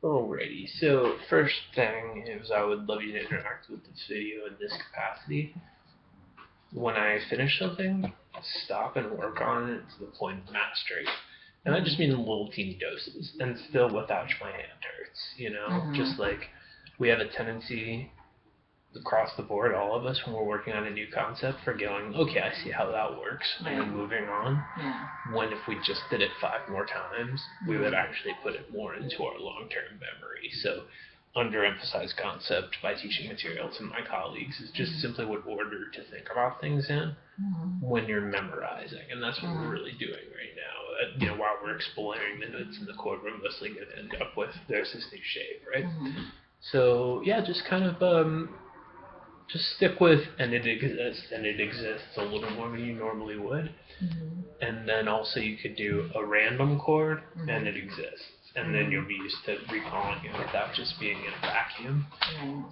Alrighty, so first thing is I would love you to interact with this video in this capacity. When I finish something, stop and work on it to the point of mastery. And that just means little teeny doses, and still without my hand hurts, Just like we have a tendency across the board, all of us, when we're working on a new concept, for going, okay, I see how that works, and then moving on. Yeah. When if we just did it 5 more times, we would actually put it more into our long-term memory. So underemphasized concept by teaching material to my colleagues is just simply what order to think about things in when you're memorizing, and that's what we're really doing right now. While we're exploring the notes in the chord, we're mostly going to end up with there's this new shape, right? So yeah, just kind of just stick with and it exists a little more than you normally would. And then also you could do a random chord and it exists. And then you'll be used to recalling it without just being in a vacuum.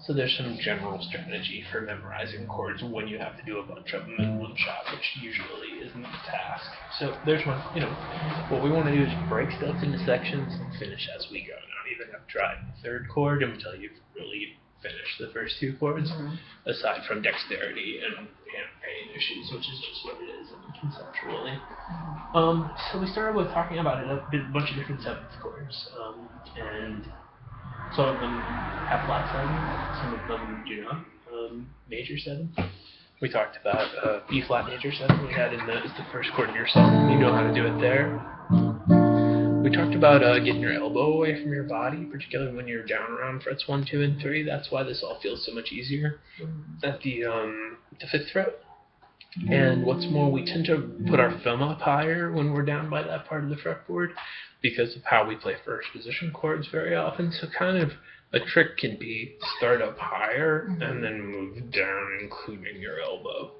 So there's some general strategy for memorizing chords when you have to do a bunch of them in one shot, which usually isn't the task. So there's one, what we want to do is break stuff into sections and finish as we go. Not even have tried the third chord until you've really finish the first 2 chords, aside from dexterity and hand pain issues, which is just what it is conceptually. So we started with talking about a bunch of different 7th chords, and some of them have flat 7, some of them do not. Major 7. We talked about B flat major 7. We had in the first chord in your song. You know how to do it there. We talked about getting your elbow away from your body, particularly when you're down around frets 1, 2, and 3. That's why this all feels so much easier at the 5th fret. And what's more, we tend to put our thumb up higher when we're down by that part of the fretboard because of how we play first position chords very often. So kind of a trick can be start up higher and then move down, including your elbow.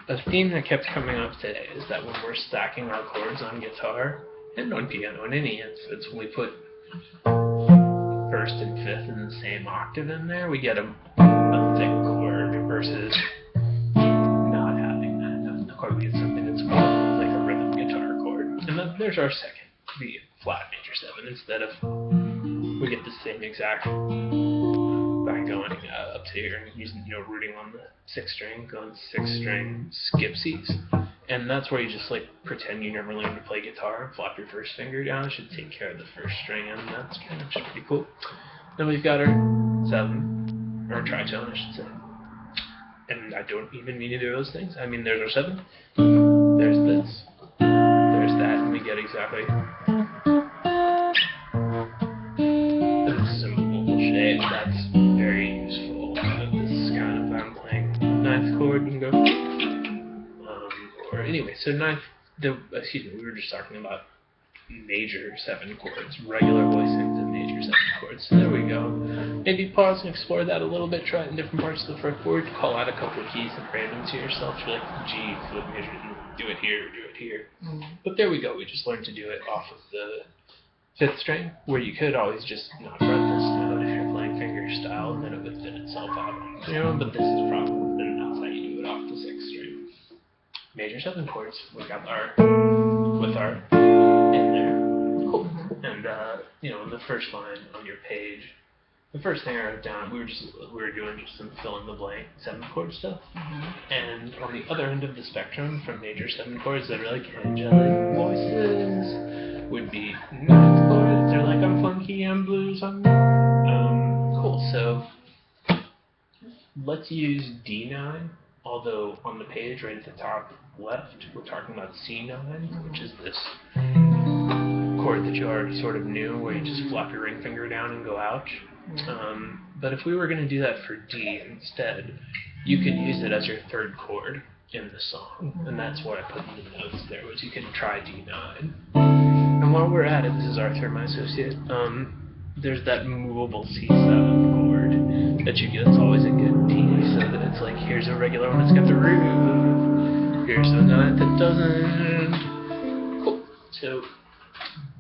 A theme that kept coming up today is that when we're stacking our chords on guitar, and on piano in any instance, when we put 1st and 5th in the same octave in there, we get a thick chord versus not having that. In the chord, we get something that's more like a rhythm guitar chord. And then there's our second, the flat major 7. Instead of, we get the same exact by going up to here and using, rooting on the 6th string, going 6th string, skip Cs. And that's where you just pretend you never learned to play guitar and flop your 1st finger down. It should take care of the 1st string, and that's kind of just pretty cool. Then we've got our 7, or tritone, I should say. And I don't even mean to do those things. I mean, there's our 7, there's this, there's that, and we get exactly this simple shape. That's very useful. This is kind of, I'm playing 9th chord, you can go. Anyway, so we were just talking about major 7 chords, regular voicings and major 7 chords. So there we go. Maybe pause and explore that a little bit, try it in different parts of the fretboard, call out a couple of keys and random to yourself. You're like, G, flip major, do it here. But there we go, we just learned to do it off of the 5th string, where you could always just not fret this note if you're playing finger style, and then it would fit itself out on the piano, but this is probably, then that's how you do it off the 6th string. Major 7 chords. We got with our in there. Cool. And in the first line on your page, the first thing I wrote down, we were doing just some fill in the blank 7 chord stuff. And on the other end of the spectrum, from major 7 chords that are like angelic voices, would be 9th chords. They're like I'm funky, I'm blues, I'm cool. So let's use D9. Although on the page right at the top left, we're talking about C9, which is this chord that you already sort of knew, where you just flop your ring finger down and go ouch. But if we were going to do that for D instead, you could use it as your 3rd chord in the song, and that's what I put in the notes there, was you could try D9. And while we're at it, this is Arthur, my associate, there's that movable C7 chord that you get. It's always a good D, so that it's like, here's a regular one that's got the root, here's the 9th that doesn't. Cool. So,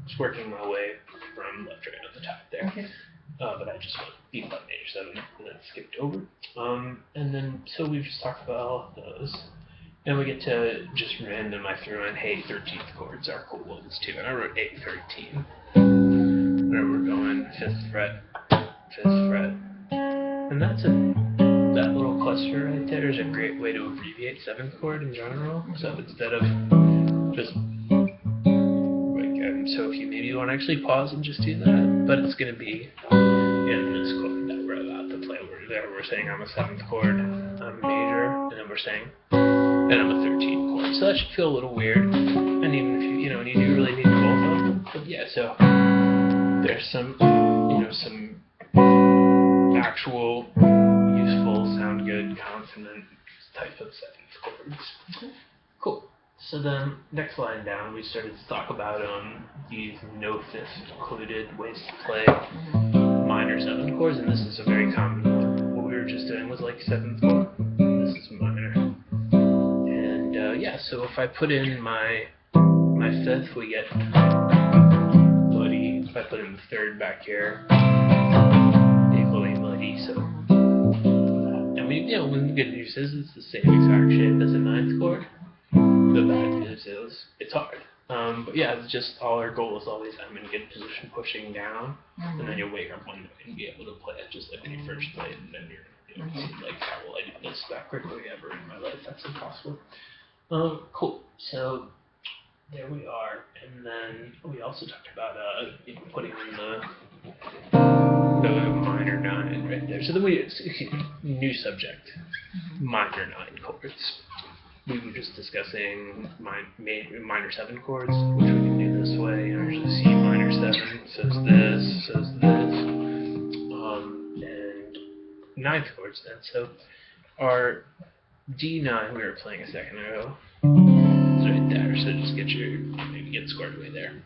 just working my way from left right on the top there. Okay. But I just went B flat major 7 and then skipped over. And then, so we've just talked about all of those. And we get to just random, I threw in, hey, 13th chords are cool ones too. And I wrote 8, 13. Where we're going 5th fret, 5th fret, and that little cluster right there is a great way to abbreviate 7th chord in general. So instead of just so if you maybe want to actually pause and just do that, but it's going to be in this chord that we're about to play. We're saying I'm a 7th chord, I'm major, and then we're saying, and I'm a 13th chord. So that should feel a little weird, and even if you and you do really need both of them. But yeah, so there's some, some actual, useful, sound good, consonant type of 7th chords. Cool. So then, next line down, we started to talk about these no 5th included ways to play minor 7th chords, and this is a very common one. What we were just doing was like 7th chord. This is minor. And yeah, so if I put in my 5th, we get muddy. If I put in the 3rd back here, equally muddy. So, and the good news is it's the same exact shape as a 9th chord. The bad news is it's hard. But yeah, it's just all our goal is always I'm in good position pushing down, and then you'll wake up one day and be able to play it just like when you first played, and then you're like, how will I do this that quickly ever in my life? That's impossible. Cool. So there we are, and then we also talked about putting in the minor 9 right there. So then new subject, minor 9 chords. We were just discussing minor 7 chords, which we can do this way. There's a C minor 7, says this, and 9th chords. And so our D9 we were playing a second ago is right there. So just get squared away there.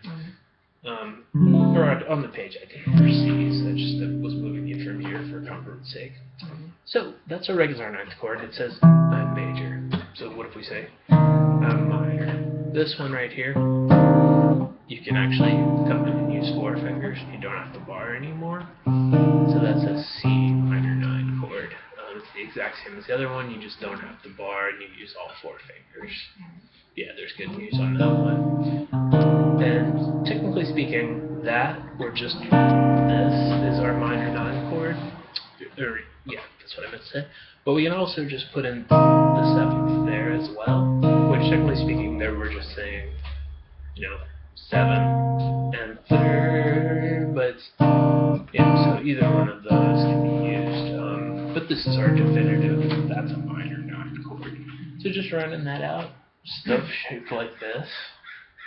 Or on the page I did for C, so I was moving it from here for comfort's sake. So that's a regular 9th chord. It says I'm major. So what if we say I'm minor? This one right here, you can actually come in and use 4 fingers. You don't have to bar anymore. So that's a C minor 9 chord. It's the exact same as the other one. You just don't have to bar and you use all 4 fingers. Yeah, there's good news on that one. And technically speaking, that or just this is our minor 9 chord. Or yeah, that's what I meant to say. But we can also just put in the 7th there as well, which technically speaking, there we're just saying, 7 and 3rd, but so either one of those can be used. But this is our definitive, that's a minor 9 chord. So just running that out, stuff shaped like this.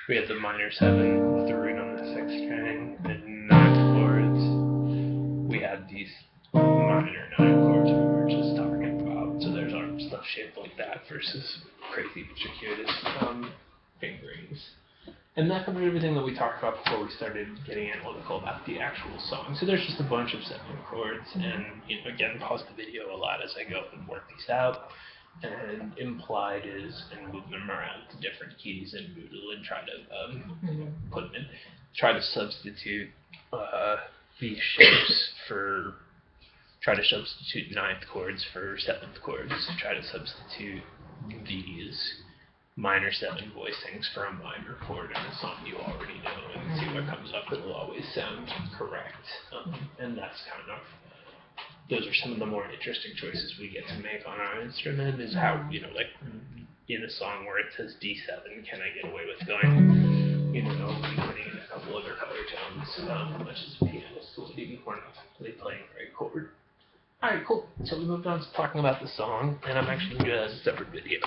We have the minor 7 with the root on the 6th string, and 9 chords. We have these minor 9 chords we were just talking about. So there's our stuff shaped like that versus crazy circuitous fingerings. And that covered everything that we talked about before we started getting analytical about the actual song. So there's just a bunch of 7 chords, and again, pause the video a lot as I go and work these out. And implied is and move them around to different keys and noodle and try to put them in. Try to substitute these shapes for. Try to substitute 9th chords for 7th chords. Try to substitute these minor 7 voicings for a minor chord in a song you already know and see what comes up. It'll always sound correct. And that's those are some of the more interesting choices we get to make on our instrument is how, like in a song where it says D7, can I get away with going, putting in a couple other color tones, much as a pianist will do. We're not really playing the right chord. Alright, cool. So we moved on to talking about the song, and I'm actually going to do that as a separate video.